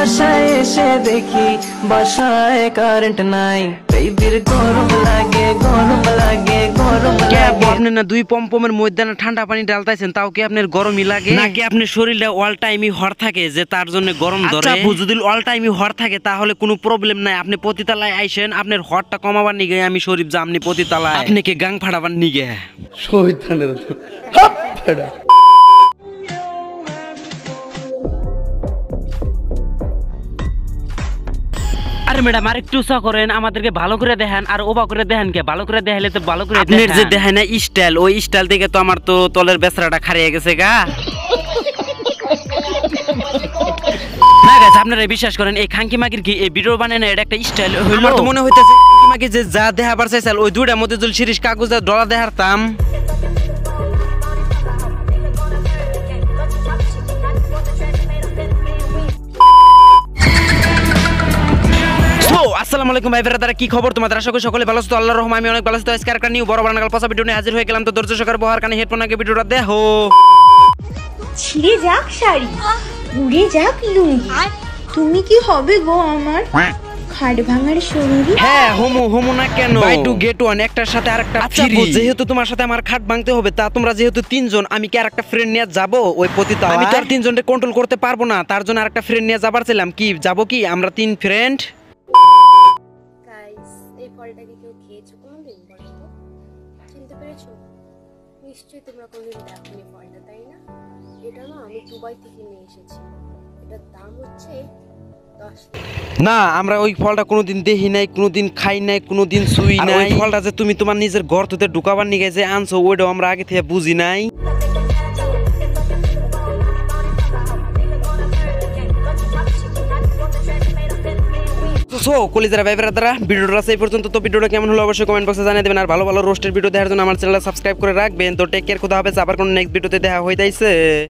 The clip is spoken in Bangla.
বাসায় এসে দেখি বাসায় কারেন্ট নাই, বেবির গরম লাগে গরম লাগে গরম লাগে। আপনি না দুই পম্পমের মধ্যে না ঠান্ডা পানি ডালতাইছেন, তাও কি আপনার গরমই লাগে নাকি আপনার শরীরটা অল টাইমই হট থাকে যে তার জন্য গরম ধরে? যদি অল টাইমই হট থাকে তাহলে কোনো প্রবলেম নাই, আপনি পতিতালায় আইসেন, আপনার হটটা কমাবার নিগে আমি শরীফ যা আপনি পতিতালায় আপনাকে গাং ফাড়াবার নিগে শহীদানের আরে ম্যাডাম আর একটু উৎসাহ করেন, আমাদেরকে ভালো করে দেখেন আর ওবা করে দেখেন কে ভালো করে দেখাইলে তো ভালো করে আপনার যে দেখেন না স্টাইল, ওই স্টাইল থেকে তো আমার তো তলের বেচরাটা খারিয়ে গেছে গা। না গাইস আপনারা বিশ্বাস করেন এই খাঙ্কি মাগির কি এই ভিডিও বানায় না, এটা একটা স্টাইল হইলো। আমার তো মনে হইতাছে খাঙ্কি মাগি যে যা দেখাবার চাইছিল ওই দুইটার মধ্যে যদি শিরিষ কাগজে ডলা দেখাতাম। আসসালামু আলাইকুম ভাই ব্রাদার, কি খবর তোমাদের? আশা করি সকলে ভালো আছো, আল্লাহর রহমতে আমি অনেক ভালো আছি। তো আজকে একটা নিউ বড় বানাগাল পসা ভিডিও নিয়ে হাজির হয়ে গেলাম। তো ধৈর্য সহকারে বহার কানে হেডফোন আগে ভিডিওটা দেখো। ছিঁড়ে যাক শাড়ি, উড়ে যাক লুঙ্গি, তুমি কি হবে গো আমার খাট ভাঙার শরীরে? হ্যাঁ হোমো না কেন, বাই টু গেট ওয়ান, একটার সাথে আরেকটা ফ্রি। যেহেতু তোমার সাথে আমার খাট ভাঙতে হবে, তা তোমরা যেহেতু তিনজন, আমি কি আরেকটা ফ্রেন্ড নিয়ে যাব ওই পতিতা? আমি তো আর তিনজনকে কন্ট্রোল করতে পারবো না, তার জন্য আরেকটা ফ্রেন্ড নিয়ে যাবার ছিলাম। কি যাব কি আমরা তিন ফ্রেন্ড? গাইস এই ফলটা কি কেউ খেয়েছো কোনোদিন? বলো তো, চিনতে পেরেছো? নিশ্চয়ই তোমরা কোনোদিন দেখোনি ফলটা, তাই না? এটা না আমি দুবাই থেকে নিয়ে এসেছি, এটার দাম হচ্ছে 10 টাকা। না আমরা ওই ফলটা কোনোদিন দেখি নাই, কোনোদিন খাই নাই, কোনোদিন ছুঁই নাই। ওই ফলটা যে তুমি তোমার নিজের ঘর থেকে ঢুকাবার নিয়ে যে আনছো, ওইটাও আমরা আগে থেকে বুঝি নাই। কলিজারা ভাই ব্রাদাররা, ভিডিওটা এই পর্যন্ত। তো ভিডিওটা কেমন হলো অবশ্যই কমেন্ট বক্সে জানিয়ে দেবেন, আর ভালো ভালো রোস্টের ভিডিও দেখার জন্য আমার চ্যানেলটা সাবস্ক্রাইব করে রাখবেন। তো টেক কেয়ার, খোদা হাফেজ, আবার কোনো নেক্সট ভিডিওতে দেখা হইতাইছে।